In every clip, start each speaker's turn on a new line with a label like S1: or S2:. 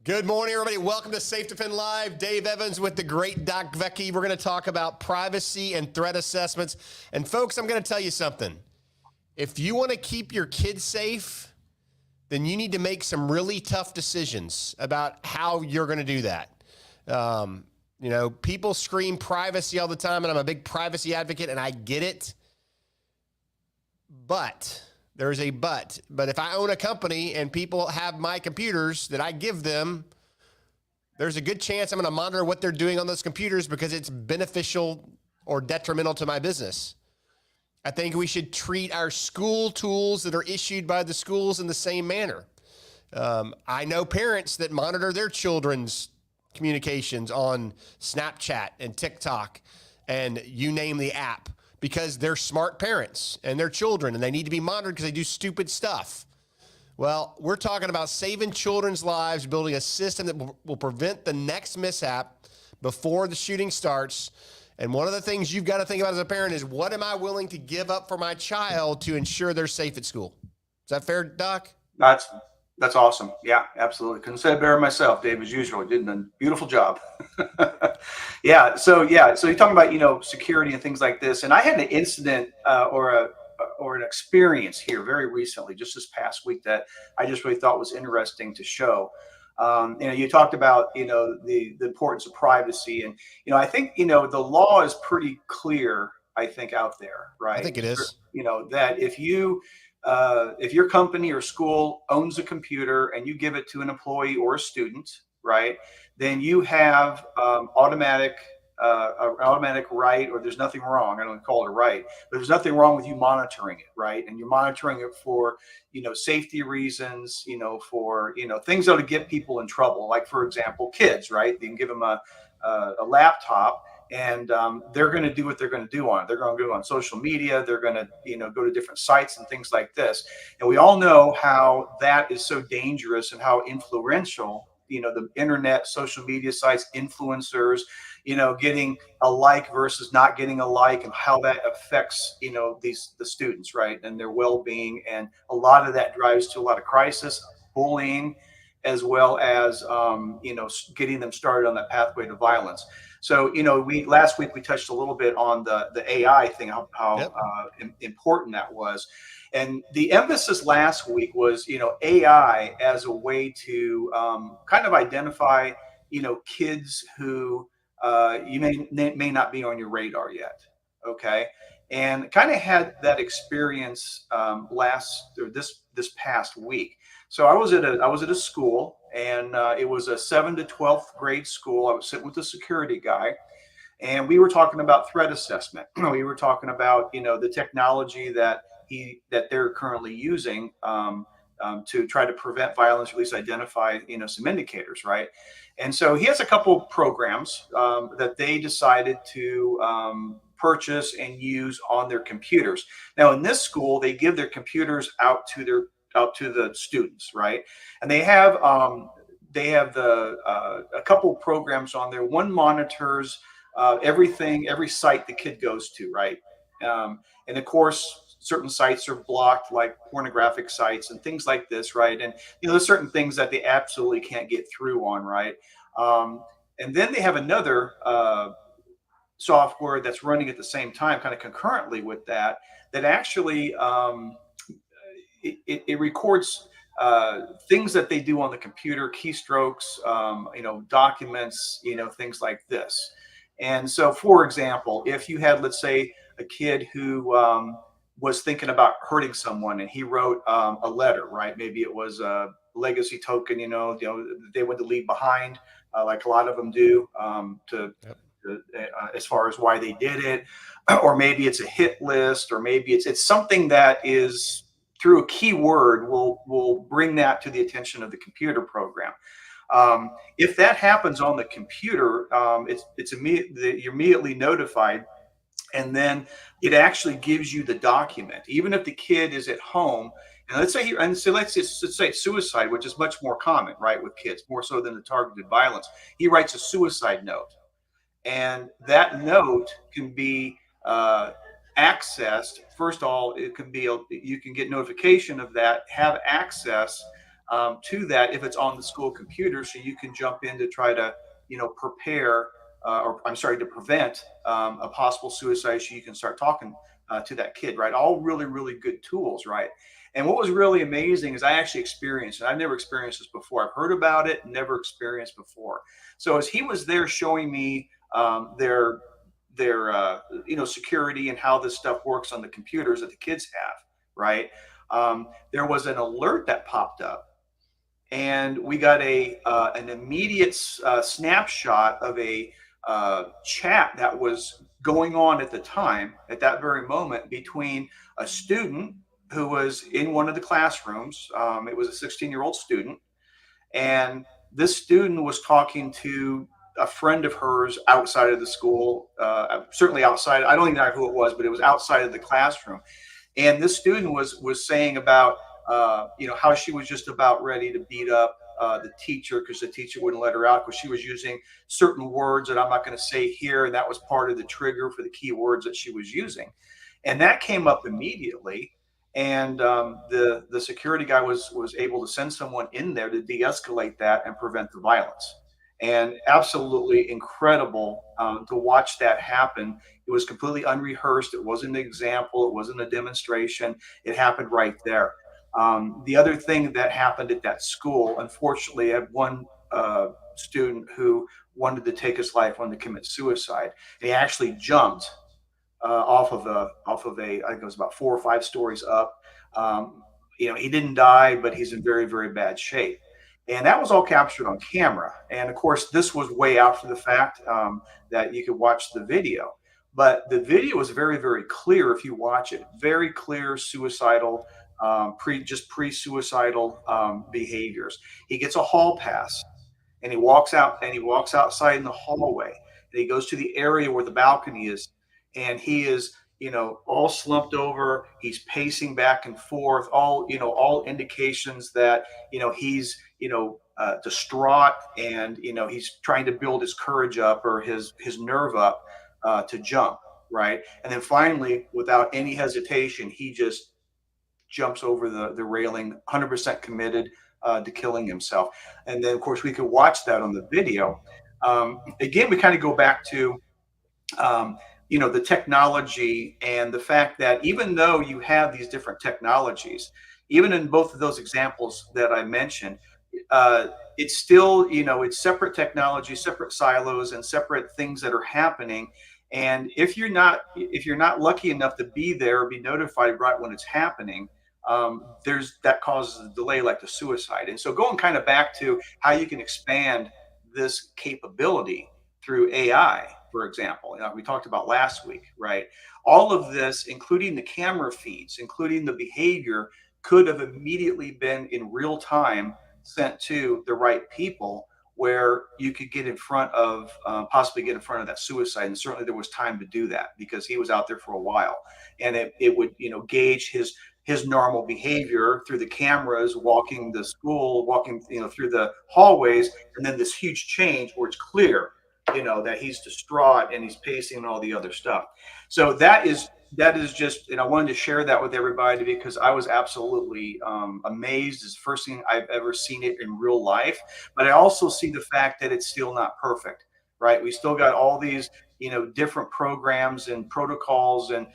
S1: Good morning, everybody. Welcome to SafeDefend Live. Dave Evans with the great Doc Vecchi. We're going to talk about privacy and threat assessments. And folks, I'm going to tell you something. If you want to keep your kids safe, then you need to make some really tough decisions about how you're going to do that. People scream privacy all the time, and I'm a big privacy advocate, and I get it. But there's a but. But if I own a company and people have my computers that I give them, there's a good chance I'm going to monitor what they're doing on those computers because it's beneficial or detrimental to my business. I think we should treat our school tools that are issued by the schools in the same manner. I know parents that monitor their children's communications on Snapchat and TikTok and you name the app, because they're smart parents and they're children and they need to be monitored because they do stupid stuff. Well, we're talking about saving children's lives, building a system that will prevent the next mishap before the shooting starts. And one of the things you've got to think about as a parent is, what am I willing to give up for my child to ensure they're safe at school? Is that fair, Doc?
S2: That's awesome. Yeah, absolutely. Couldn't say it better myself, Dave, as usual. You did a beautiful job. So you're talking about, security and things like this. And I had an incident or an experience here very recently, just this past week, that I just really thought was interesting to show. You talked about, the importance of privacy. And, I think, the law is pretty clear, I think, out there, right?
S1: I think it is.
S2: That if your company or school owns a computer and you give it to an employee or a student, right, then you have automatic right, or there's nothing wrong. I don't call it a right, but there's nothing wrong with you monitoring it, right? And you're monitoring it for, safety reasons, for, things that would get people in trouble. Like, for example, kids, right? You can give them a laptop, and they're going to do what they're going to do on it. They're going to go on social media. They're going to, go to different sites and things like this. And we all know how that is so dangerous and how influential, the internet, social media sites, influencers, getting a like versus not getting a like, and how that affects, the students, right, and their well-being. And a lot of that drives to a lot of crisis, bullying, as well as, getting them started on that pathway to violence. So, last week we touched a little bit on the AI thing, how important that was. And the emphasis last week was, AI as a way to kind of identify, kids who you may not be on your radar yet. Okay. And kind of had that experience this past week. So I was at a school, and it was a 7th to 12th grade school. I was sitting with the security guy, and we were talking about threat assessment. We were talking about, the technology that they're currently using to try to prevent violence, or at least identify, some indicators, right? And so he has a couple programs that they decided to purchase and use on their computers. Now, in this school, they give their computers out to the students, right? And they have a couple programs on there. One monitors every site the kid goes to, right? And of course, certain sites are blocked, like pornographic sites and things like this, right? And there's certain things that they absolutely can't get through on, right? And then they have another software that's running at the same time, kind of concurrently with that actually it records things that they do on the computer, keystrokes, documents, things like this. And so, for example, if you had, let's say, a kid who was thinking about hurting someone, and he wrote a letter, right? Maybe it was a legacy token, they want to leave behind, like a lot of them do, as far as why they did it, or maybe it's a hit list, or maybe it's something that is, through a keyword, will bring that to the attention of the computer program. If that happens on the computer, you're immediately notified, and then it actually gives you the document, even if the kid is at home. And let's say suicide, which is much more common, right, with kids, more so than the targeted violence. He writes a suicide note, and that note can be accessed. First of all, it can be, you can get notification of that, have access to that if it's on the school computer, so you can jump in to try to, prepare, or I'm sorry, to prevent a possible suicide, so you can start talking to that kid, right? All really, really good tools, right? And what was really amazing is I actually experienced it. I've never experienced this before. I've heard about it, never experienced before. So as he was there showing me their security and how this stuff works on the computers that the kids have, right? There was an alert that popped up, and we got an immediate snapshot of a chat that was going on at the time, at that very moment, between a student who was in one of the classrooms. It was a 16-year-old student, and this student was talking to a friend of hers outside of the school, certainly outside. I don't even know who it was, but it was outside of the classroom. And this student was saying about how she was just about ready to beat up the teacher because the teacher wouldn't let her out because she was using certain words that I'm not going to say here, and that was part of the trigger for the key words that she was using. And that came up immediately. And the security guy was able to send someone in there to de-escalate that and prevent the violence. And absolutely incredible to watch that happen. It was completely unrehearsed. It wasn't an example. It wasn't a demonstration. It happened right there. The other thing that happened at that school, unfortunately, I had one student who wanted to take his life, wanted to commit suicide. And he actually jumped off of a I think it was about 4 or 5 stories up. He didn't die, but he's in very, very bad shape. And that was all captured on camera. And of course, this was way after the fact, that you could watch the video. But the video is very, very clear if you watch it. Very clear suicidal, pre-suicidal behaviors. He gets a hall pass, and he walks out, and he walks outside in the hallway, and he goes to the area where the balcony is, and he is, all slumped over. He's pacing back and forth, all indications that, he's, distraught, and, he's trying to build his courage up, or his nerve up, to jump, right? And then finally, without any hesitation, he just jumps over the railing, 100% committed to killing himself. And then, of course, we could watch that on the video. Again, we kind of go back to, the technology, and the fact that even though you have these different technologies, even in both of those examples that I mentioned, it's still, it's separate technology, separate silos, and separate things that are happening. And if you're not lucky enough to be there or be notified right when it's happening, that causes a delay, like the suicide. And so, going kind of back to how you can expand this capability through AI, for example, we talked about last week, right? All of this, including the camera feeds, including the behavior, could have immediately been in real time sent to the right people, where you could get in front of, possibly get in front of that suicide. And certainly there was time to do that, because he was out there for a while, and it would, gauge his normal behavior through the cameras, walking the school, walking, through the hallways, and then this huge change where it's clear, that he's distraught and he's pacing and all the other stuff. So that is just, and I wanted to share that with everybody, because I was absolutely amazed. It's the first thing I've ever seen it in real life. But I also see the fact that it's still not perfect, right? We still got all these, different programs and protocols, and,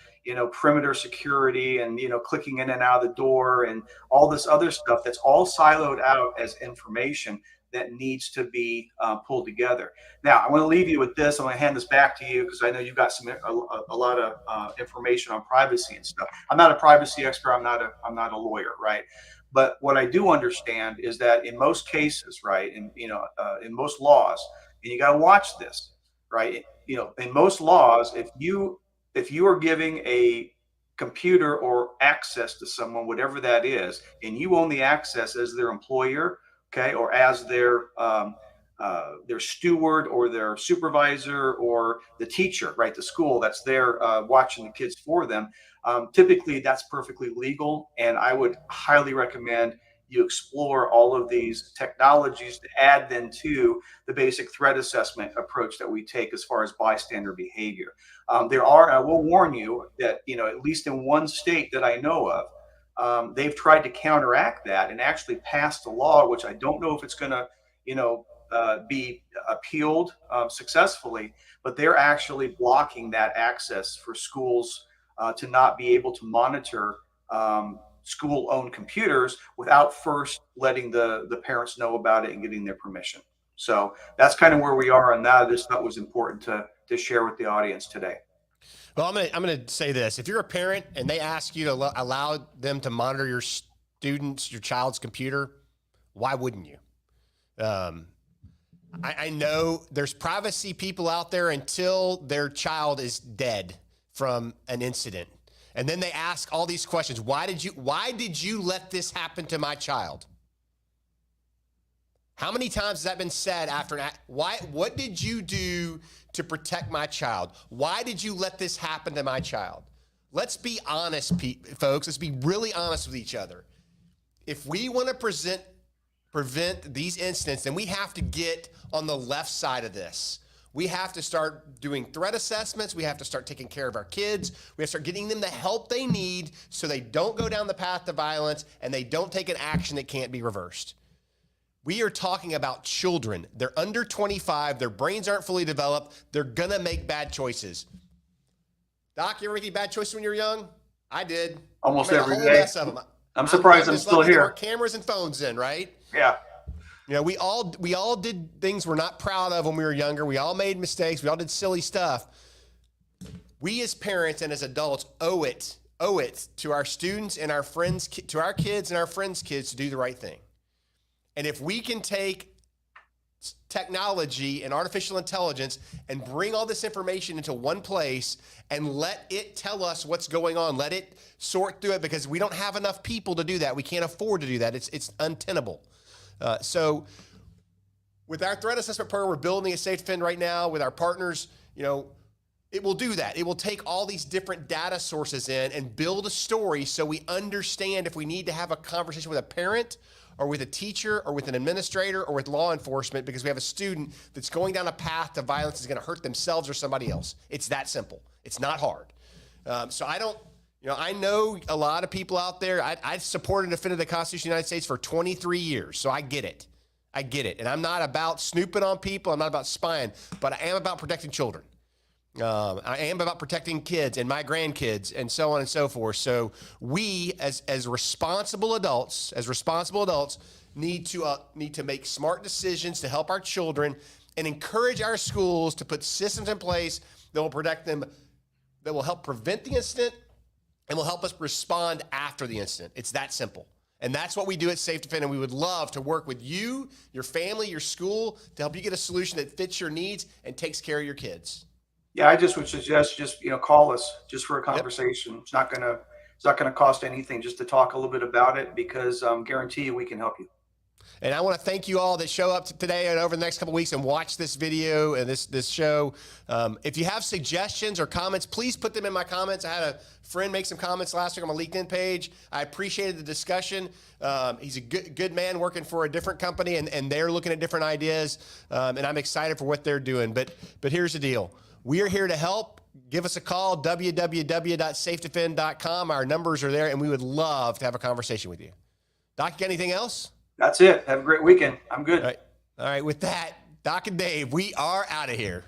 S2: perimeter security, and, clicking in and out of the door, and all this other stuff that's all siloed out as information that needs to be pulled together. Now, I want to leave you with this. I'm going to hand this back to you, because I know you've got a lot of information on privacy and stuff. I'm not a privacy expert. I'm not a lawyer, right? But what I do understand is that in most cases, right, in most laws, and you got to watch this, right? In most laws, if you are giving a computer or access to someone, whatever that is, and you own the access as their employer, okay, or as their steward, or their supervisor, or the teacher, right, the school that's there watching the kids for them, typically that's perfectly legal. And I would highly recommend you explore all of these technologies to add then to the basic threat assessment approach that we take as far as bystander behavior. I will warn you that, at least in one state that I know of, they've tried to counteract that and actually passed a law, which I don't know if it's going to, be appealed successfully, but they're actually blocking that access for schools to not be able to monitor school-owned computers without first letting the parents know about it and getting their permission. So that's kind of where we are on that. This thought was important to share with the audience today.
S1: Well, I'm gonna say this: if you're a parent and they ask you to allow them to monitor your child's computer, why wouldn't you? I know there's privacy people out there until their child is dead from an incident, and then they ask all these questions. Why did you let this happen to my child? How many times has that been said after what did you do to protect my child? Why did you let this happen to my child? Let's be honest, folks. Let's be really honest with each other. If we want to prevent these incidents, then we have to get on the left side of this. We have to start doing threat assessments. We have to start taking care of our kids. We have to start getting them the help they need so they don't go down the path to violence and they don't take an action that can't be reversed. We are talking about children. They're under 25. Their brains aren't fully developed. They're going to make bad choices. Doc, you ever make any bad choices when you were young? I did.
S2: Almost
S1: I
S2: every
S1: made a
S2: day.
S1: whole mess of them.
S2: I'm surprised I'm still here.
S1: There were cameras and phones in, right?
S2: Yeah.
S1: We all did things we're not proud of when we were younger. We all made mistakes. We all did silly stuff. We as parents and as adults owe it to our students and our friends, to our kids and our friends' kids to do the right thing. And if we can take technology and artificial intelligence and bring all this information into one place and let it tell us what's going on, let it sort through it, because we don't have enough people to do that. We can't afford to do that. It's untenable. So with our threat assessment program, we're building a SafeDefend right now with our partners. It will do that. It will take all these different data sources in and build a story so we understand if we need to have a conversation with a parent or with a teacher or with an administrator or with law enforcement because we have a student that's going down a path to violence is going to hurt themselves or somebody else. It's that simple. It's not hard. So I know a lot of people out there. I supported and defended the Constitution of the United States for 23 years, so I get it. And I'm not about snooping on people. I'm not about spying, but I am about protecting children. I am about protecting kids and my grandkids and so on and so forth. So we, as responsible adults, need to make smart decisions to help our children and encourage our schools to put systems in place that will protect them, that will help prevent the incident and will help us respond after the incident. It's that simple. And that's what we do at SafeDefend, and we would love to work with you, your family, your school to help you get a solution that fits your needs and takes care of your kids.
S2: Yeah, I just would suggest just call us just for a conversation. Yep. It's not gonna cost anything just to talk a little bit about it, because guarantee you we can help you.
S1: And I want to thank you all that show up today and over the next couple of weeks and watch this video and this show. If you have suggestions or comments, please put them in my comments. I had a friend make some comments last week on my LinkedIn page. I appreciated the discussion. He's a good man working for a different company, and they're looking at different ideas. And I'm excited for what they're doing. But here's the deal. We are here to help. Give us a call, www.safedefend.com. Our numbers are there, and we would love to have a conversation with you. Doc, you got anything else?
S2: That's it. Have a great weekend. I'm good.
S1: All right. With that, Doc and Dave, we are out of here.